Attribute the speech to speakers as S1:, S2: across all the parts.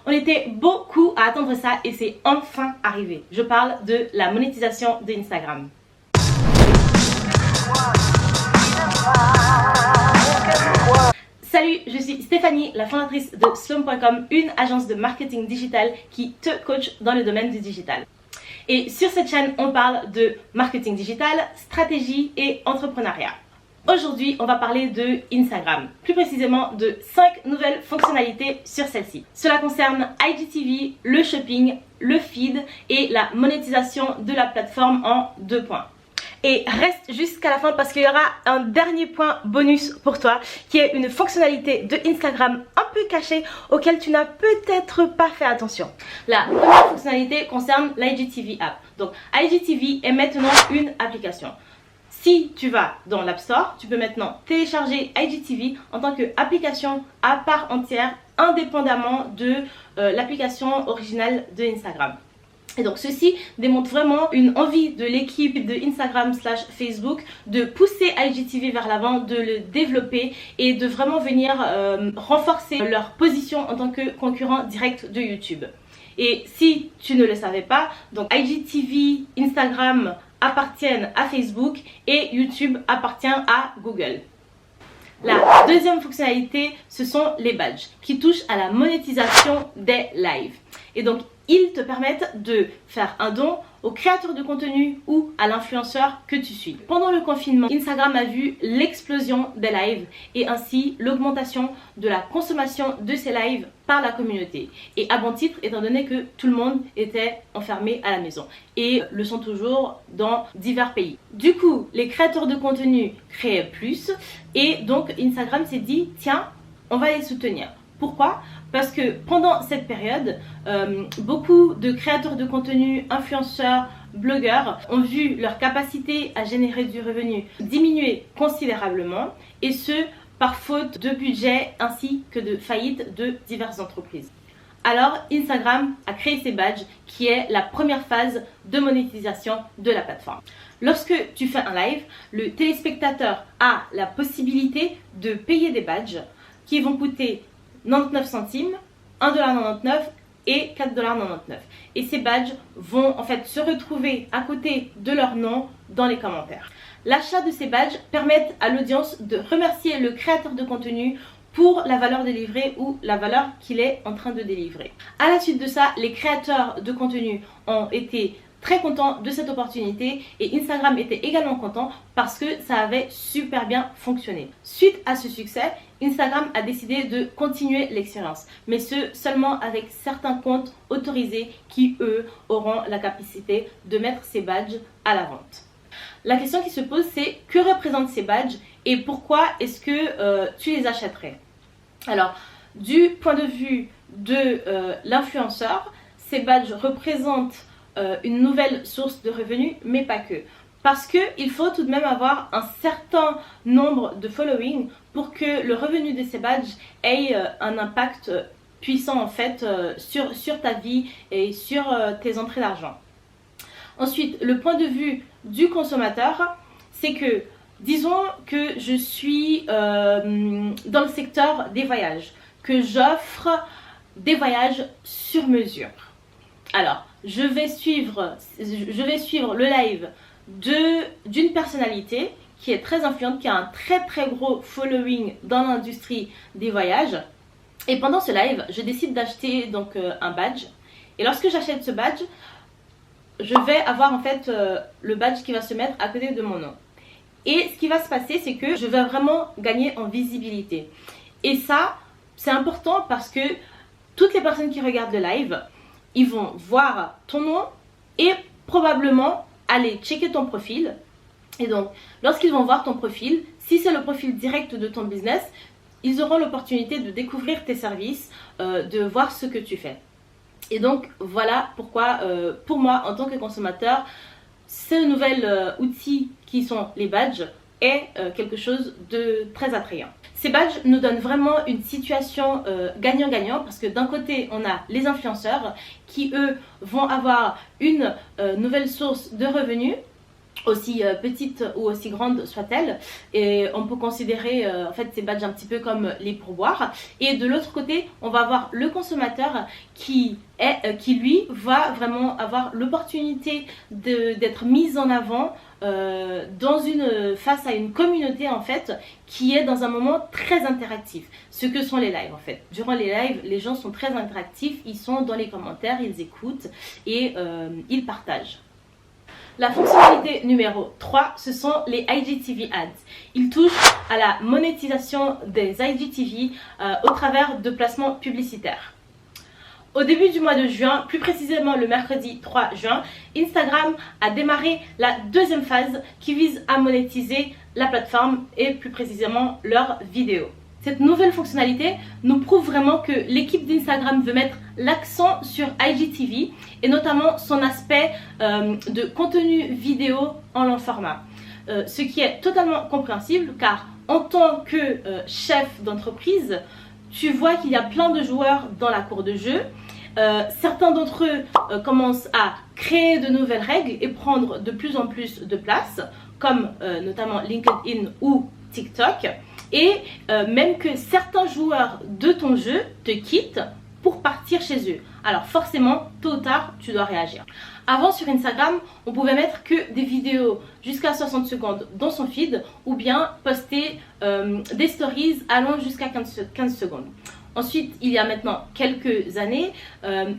S1: On était beaucoup à attendre ça et c'est enfin arrivé. Je parle de la monétisation de Instagram. Salut, je suis Stéphanie, la fondatrice de Sloom.com, une agence de marketing digital qui te coach dans le domaine du digital. Et sur cette chaîne, on parle de marketing digital, stratégie et entrepreneuriat. Aujourd'hui, on va parler de Instagram, plus précisément de 5 nouvelles fonctionnalités sur celle-ci. Cela concerne IGTV, le shopping, le feed et la monétisation de la plateforme en 2 points. Et reste jusqu'à la fin parce qu'il y aura un dernier point bonus pour toi qui est une fonctionnalité de Instagram un peu cachée auquel tu n'as peut-être pas fait attention. La première fonctionnalité concerne l'IGTV app. Donc IGTV est maintenant une application. Si tu vas dans l'App Store, tu peux maintenant télécharger IGTV en tant qu'application à part entière, indépendamment de l'application originale de Instagram. Et donc ceci démontre vraiment une envie de l'équipe de Instagram/Facebook de pousser IGTV vers l'avant, de le développer et de vraiment venir renforcer leur position en tant que concurrent direct de YouTube. Et si tu ne le savais pas, donc IGTV, Instagram appartiennent à Facebook et YouTube appartient à Google. La deuxième fonctionnalité, ce sont les badges qui touchent à la monétisation des lives. Et donc, ils te permettent de faire un don au créateur de contenu ou à l'influenceur que tu suis. Pendant le confinement, Instagram a vu l'explosion des lives et ainsi l'augmentation de la consommation de ces lives par la communauté. Et à bon titre, étant donné que tout le monde était enfermé à la maison et le sont toujours dans divers pays. Du coup, les créateurs de contenu créaient plus et donc Instagram s'est dit, tiens, on va les soutenir. Pourquoi ? Parce que pendant cette période, beaucoup de créateurs de contenu, influenceurs, blogueurs ont vu leur capacité à générer du revenu diminuer considérablement et ce par faute de budget ainsi que de faillite de diverses entreprises. Alors Instagram a créé ces badges qui est la première phase de monétisation de la plateforme. Lorsque tu fais un live, le téléspectateur a la possibilité de payer des badges qui vont coûter 99 centimes, 1,99$ et 4,99$. Et ces badges vont en fait se retrouver à côté de leur nom dans les commentaires. L'achat de ces badges permet à l'audience de remercier le créateur de contenu pour la valeur délivrée ou la valeur qu'il est en train de délivrer. À la suite de ça, les créateurs de contenu ont été très contents de cette opportunité et Instagram était également content parce que ça avait super bien fonctionné. Suite à ce succès, Instagram a décidé de continuer l'expérience, mais ce seulement avec certains comptes autorisés qui eux auront la capacité de mettre ces badges à la vente. La question qui se pose c'est que représentent ces badges et pourquoi est-ce que tu les achèterais? Alors, du point de vue de l'influenceur, ces badges représentent une nouvelle source de revenus, mais pas que. Parce qu'il faut tout de même avoir un certain nombre de following pour que le revenu de ces badges ait un impact puissant en fait sur ta vie et sur tes entrées d'argent. Ensuite, le point de vue du consommateur, c'est que disons que je suis dans le secteur des voyages, que j'offre des voyages sur mesure. Alors, je vais suivre le live d'une personnalité qui est très influente, qui a un très gros following dans l'industrie des voyages. Et pendant ce live, je décide d'acheter donc un badge. Et lorsque j'achète ce badge, je vais avoir en fait le badge qui va se mettre à côté de mon nom. Et ce qui va se passer, c'est que je vais vraiment gagner en visibilité. Et ça, c'est important parce que toutes les personnes qui regardent le live, ils vont voir ton nom et probablement aller checker ton profil. Et donc, lorsqu'ils vont voir ton profil, si c'est le profil direct de ton business, ils auront l'opportunité de découvrir tes services, de voir ce que tu fais. Et donc, voilà pourquoi, pour moi, en tant que consommateur, ce nouvel outil qui sont les badges est quelque chose de très attrayant. Ces badges nous donnent vraiment une situation gagnant-gagnant parce que d'un côté, on a les influenceurs qui, eux, vont avoir une nouvelle source de revenus aussi petite ou aussi grande soit-elle, et on peut considérer en fait ces badges un petit peu comme les pourboires. Et de l'autre côté, on va avoir le consommateur qui lui va vraiment avoir l'opportunité d'être mis en avant face à une communauté en fait qui est dans un moment très interactif, ce que sont les lives en fait. Durant les lives, les gens sont très interactifs, ils sont dans les commentaires, ils écoutent et ils partagent. La fonctionnalité numéro 3, ce sont les IGTV Ads. Ils touchent à la monétisation des IGTV au travers de placements publicitaires. Au début du mois de juin, plus précisément le mercredi 3 juin, Instagram a démarré la deuxième phase qui vise à monétiser la plateforme et plus précisément leurs vidéos. Cette nouvelle fonctionnalité nous prouve vraiment que l'équipe d'Instagram veut mettre l'accent sur IGTV et notamment son aspect de contenu vidéo en long format. Ce qui est totalement compréhensible car en tant que chef d'entreprise, tu vois qu'il y a plein de joueurs dans la cour de jeu. Certains d'entre eux commencent à créer de nouvelles règles et prendre de plus en plus de place, comme notamment LinkedIn ou TikTok. Et même que certains joueurs de ton jeu te quittent pour partir chez eux. Alors forcément, tôt ou tard, tu dois réagir. Avant sur Instagram, on pouvait mettre que des vidéos jusqu'à 60 secondes dans son feed ou bien poster des stories allant jusqu'à 15 secondes. Ensuite, il y a maintenant quelques années,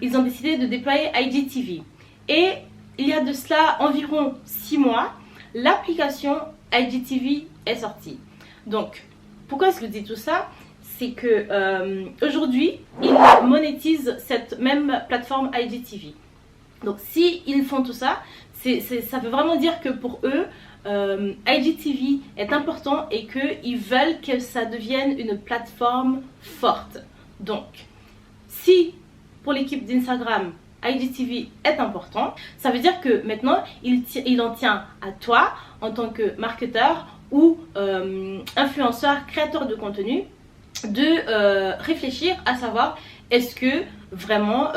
S1: ils ont décidé de déployer IGTV. Et il y a de cela environ 6 mois, l'application IGTV est sortie. Donc, pourquoi est-ce que je dis tout ça? C'est que aujourd'hui, ils monétisent cette même plateforme IGTV. Donc, si ils font tout ça, ça veut vraiment dire que pour eux, IGTV est important et qu'ils veulent que ça devienne une plateforme forte. Donc, si pour l'équipe d'Instagram, IGTV est important, ça veut dire que maintenant, il en tient à toi en tant que marketeur ou influenceur, créateur de contenu, de réfléchir à savoir est-ce que vraiment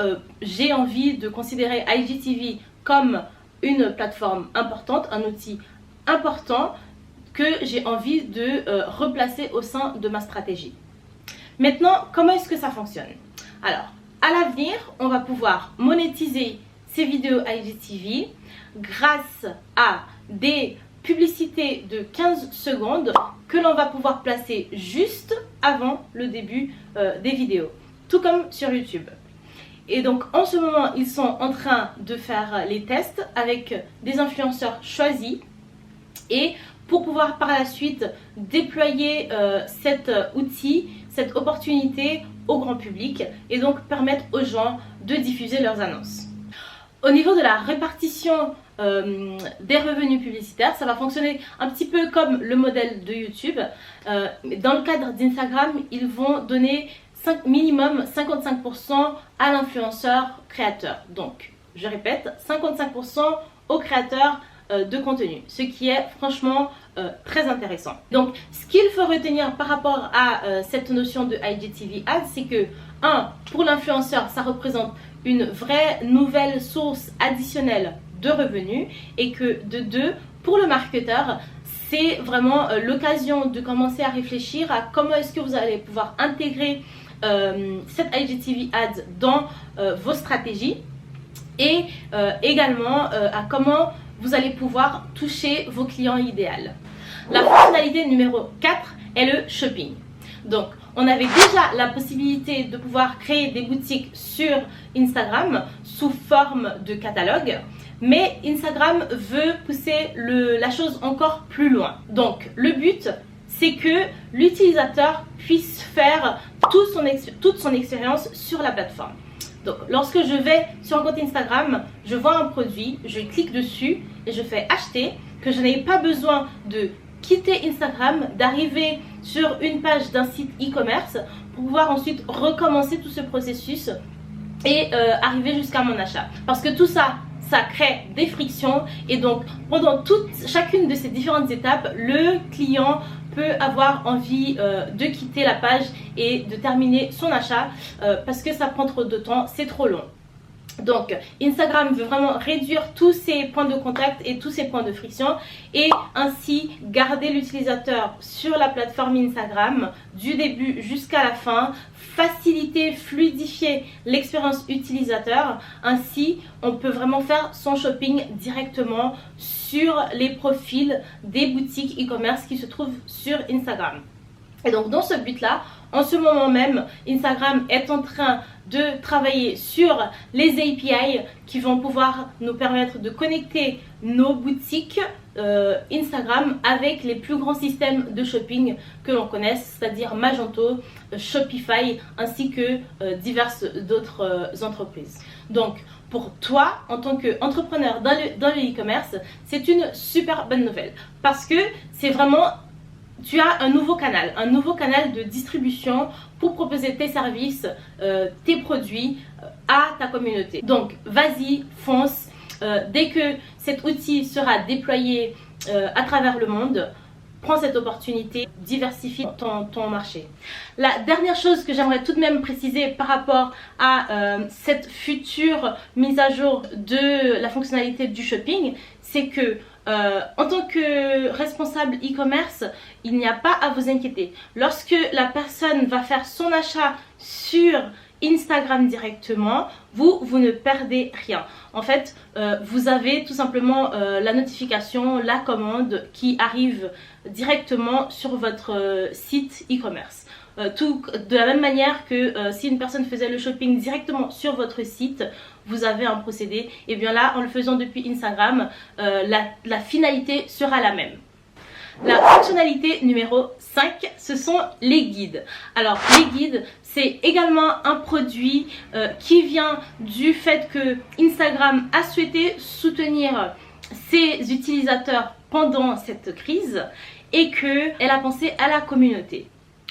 S1: j'ai envie de considérer IGTV comme une plateforme importante, un outil important que j'ai envie de replacer au sein de ma stratégie. Maintenant, comment est-ce que ça fonctionne? Alors, à l'avenir, on va pouvoir monétiser ces vidéos IGTV grâce à des publicités de 15 secondes que l'on va pouvoir placer juste avant le début des vidéos, tout comme sur YouTube. Et donc en ce moment, ils sont en train de faire les tests avec des influenceurs choisis et pour pouvoir par la suite déployer cet outil, cette opportunité au grand public et donc permettre aux gens de diffuser leurs annonces. Au niveau de la répartition des revenus publicitaires, ça va fonctionner un petit peu comme le modèle de YouTube. Dans le cadre d'Instagram, ils vont donner minimum 55% à l'influenceur créateur. Donc, je répète, 55% au créateur de contenu, ce qui est franchement très intéressant. Donc, ce qu'il faut retenir par rapport à cette notion de IGTV Ads, c'est que 1. Pour l'influenceur, ça représente une vraie nouvelle source additionnelle de revenus et que de 2. Pour le marketeur, c'est vraiment l'occasion de commencer à réfléchir à comment est-ce que vous allez pouvoir intégrer cette IGTV Ads dans vos stratégies et également à comment vous allez pouvoir toucher vos clients idéaux. La fonctionnalité numéro 4 est le shopping. Donc, on avait déjà la possibilité de pouvoir créer des boutiques sur Instagram sous forme de catalogue, mais Instagram veut pousser la chose encore plus loin. Donc, le but, c'est que l'utilisateur puisse faire toute son expérience sur la plateforme. Donc, lorsque je vais sur un compte Instagram, je vois un produit, je clique dessus et je fais acheter, que je n'ai pas besoin de quitter Instagram, d'arriver sur une page d'un site e-commerce pour pouvoir ensuite recommencer tout ce processus et arriver jusqu'à mon achat. Parce que tout ça, ça crée des frictions et donc pendant chacune de ces différentes étapes, le client peut avoir envie de quitter la page et de terminer son achat parce que ça prend trop de temps, c'est trop long. Donc Instagram veut vraiment réduire tous ces points de contact et tous ces points de friction et ainsi garder l'utilisateur sur la plateforme Instagram du début jusqu'à la fin, faciliter, fluidifier l'expérience utilisateur. Ainsi on peut vraiment faire son shopping directement sur les profils des boutiques e-commerce qui se trouvent sur Instagram. Et donc dans ce but là, en ce moment même, Instagram est en train de travailler sur les API qui vont pouvoir nous permettre de connecter nos boutiques Instagram avec les plus grands systèmes de shopping que l'on connaisse, c'est-à-dire Magento, Shopify ainsi que diverses d'autres entreprises. Donc pour toi, en tant qu'entrepreneur dans le e-commerce, c'est une super bonne nouvelle parce que c'est vraiment... Tu as un nouveau canal de distribution pour proposer tes services, tes produits à ta communauté. Donc, vas-y, fonce. Dès que cet outil sera déployé à travers le monde, prends cette opportunité, diversifie ton marché. La dernière chose que j'aimerais tout de même préciser par rapport à cette future mise à jour de la fonctionnalité du shopping, c'est que en tant que responsable e-commerce, il n'y a pas à vous inquiéter. Lorsque la personne va faire son achat sur Instagram directement, vous ne perdez rien. En fait, vous avez tout simplement la notification, la commande qui arrive directement sur votre site e-commerce. Tout de la même manière que si une personne faisait le shopping directement sur votre site, vous avez un procédé. Et bien là, en le faisant depuis Instagram, la finalité sera la même. La fonctionnalité numéro 5, ce sont les guides. Alors les guides, c'est également un produit qui vient du fait que Instagram a souhaité soutenir ses utilisateurs pendant cette crise et qu'elle a pensé à la communauté.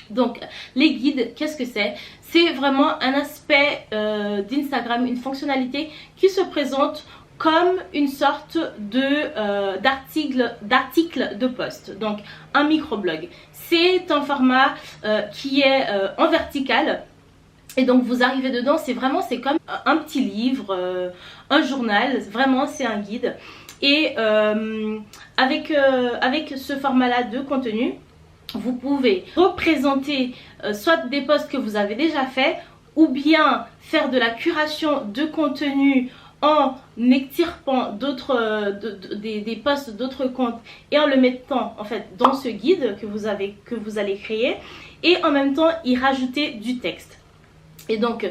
S1: Donc les guides, qu'est-ce que c'est? C'est vraiment un aspect d'Instagram, une fonctionnalité qui se présente comme une sorte d'article de post, donc un microblog. C'est un format qui est en vertical. Et donc vous arrivez dedans, c'est comme un petit livre, un journal, vraiment c'est un guide. Et avec ce format-là de contenu, vous pouvez représenter soit des posts que vous avez déjà fait ou bien faire de la curation de contenu en extirpant des posts d'autres comptes et en le mettant en fait dans ce guide que vous allez créer et en même temps y rajouter du texte. Et donc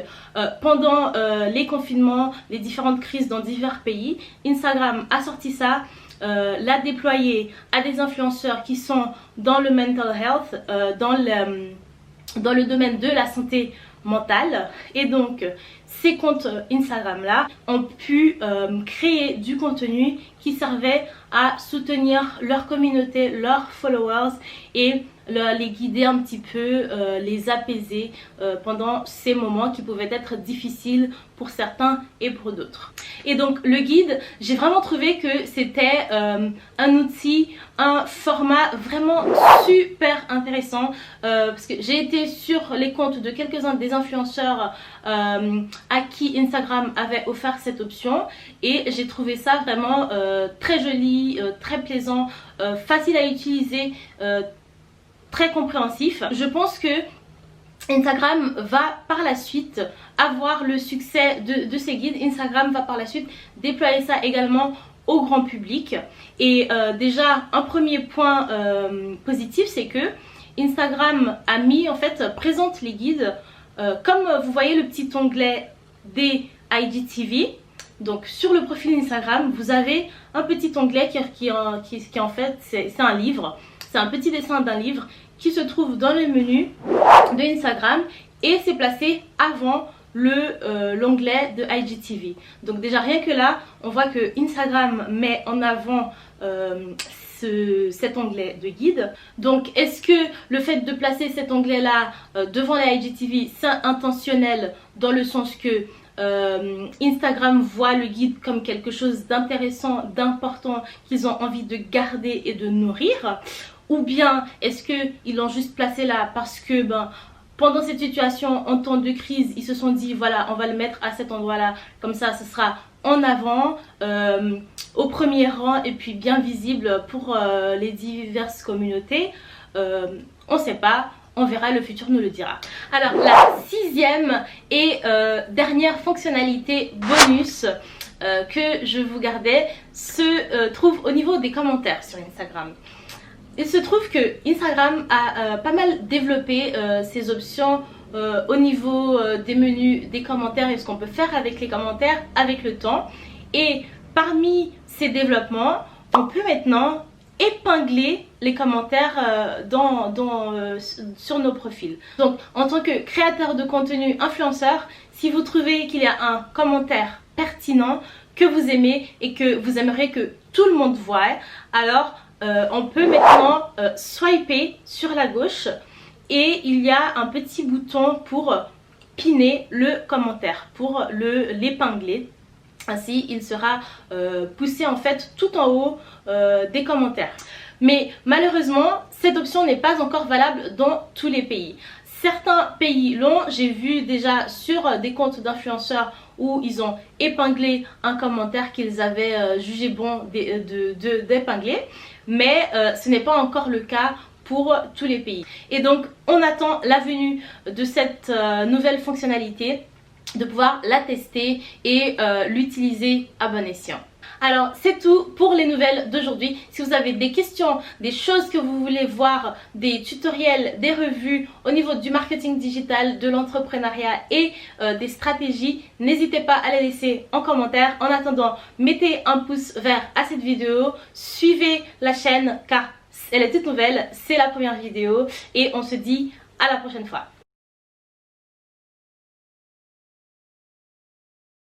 S1: pendant les confinements, les différentes crises dans divers pays, Instagram a sorti ça, l'a déployé à des influenceurs qui sont dans le mental health, dans le domaine de la santé mentale. Et donc ces comptes Instagram là ont pu créer du contenu qui servait à soutenir leur communauté, leurs followers et les guider un petit peu, les apaiser pendant ces moments qui pouvaient être difficiles pour certains et pour d'autres. Et donc le guide, j'ai vraiment trouvé que c'était un outil, un format vraiment super intéressant parce que j'ai été sur les comptes de quelques-uns des influenceurs à qui Instagram avait offert cette option et j'ai trouvé ça vraiment très joli, très plaisant, facile à utiliser, très compréhensif. Je pense que Instagram va par la suite avoir le succès de ces guides. Instagram va par la suite déployer ça également au grand public. Et déjà un premier point positif, c'est que Instagram a mis présente les guides comme vous voyez le petit onglet des IGTV. Donc sur le profil Instagram, vous avez un petit onglet qui en fait c'est un livre. C'est un petit dessin d'un livre qui se trouve dans le menu de Instagram et c'est placé avant l'onglet de IGTV. Donc déjà rien que là, on voit que Instagram met en avant cet onglet de guide. Donc est-ce que le fait de placer cet onglet là devant les IGTV, c'est intentionnel dans le sens que Instagram voit le guide comme quelque chose d'intéressant, d'important qu'ils ont envie de garder et de nourrir? Ou bien est-ce qu'ils l'ont juste placé là parce que pendant cette situation, en temps de crise, ils se sont dit voilà, on va le mettre à cet endroit-là, comme ça ce sera en avant, au premier rang et puis bien visible pour les diverses communautés. On ne sait pas, on verra, le futur nous le dira. Alors la sixième et dernière fonctionnalité bonus que je vous gardais se trouve au niveau des commentaires sur Instagram. Il se trouve que Instagram a pas mal développé ses options au niveau des menus, des commentaires et ce qu'on peut faire avec les commentaires avec le temps. Et parmi ces développements, on peut maintenant épingler les commentaires sur nos profils. Donc en tant que créateur de contenu influenceur, si vous trouvez qu'il y a un commentaire pertinent que vous aimez et que vous aimeriez que tout le monde voie, alors on peut maintenant swiper sur la gauche et il y a un petit bouton pour piner le commentaire, pour l'épingler. Ainsi, il sera poussé en fait tout en haut des commentaires. Mais malheureusement, cette option n'est pas encore valable dans tous les pays. Certains pays l'ont, j'ai vu déjà sur des comptes d'influenceurs où ils ont épinglé un commentaire qu'ils avaient jugé bon d'épingler, mais ce n'est pas encore le cas pour tous les pays. Et donc on attend la venue de cette nouvelle fonctionnalité, de pouvoir la tester et l'utiliser à bon escient. Alors c'est tout pour les nouvelles d'aujourd'hui. Si vous avez des questions, des choses que vous voulez voir, des tutoriels, des revues au niveau du marketing digital, de l'entrepreneuriat et des stratégies, n'hésitez pas à les laisser en commentaire. En attendant, mettez un pouce vert à cette vidéo, suivez la chaîne car elle est toute nouvelle, c'est la première vidéo et on se dit à la prochaine fois.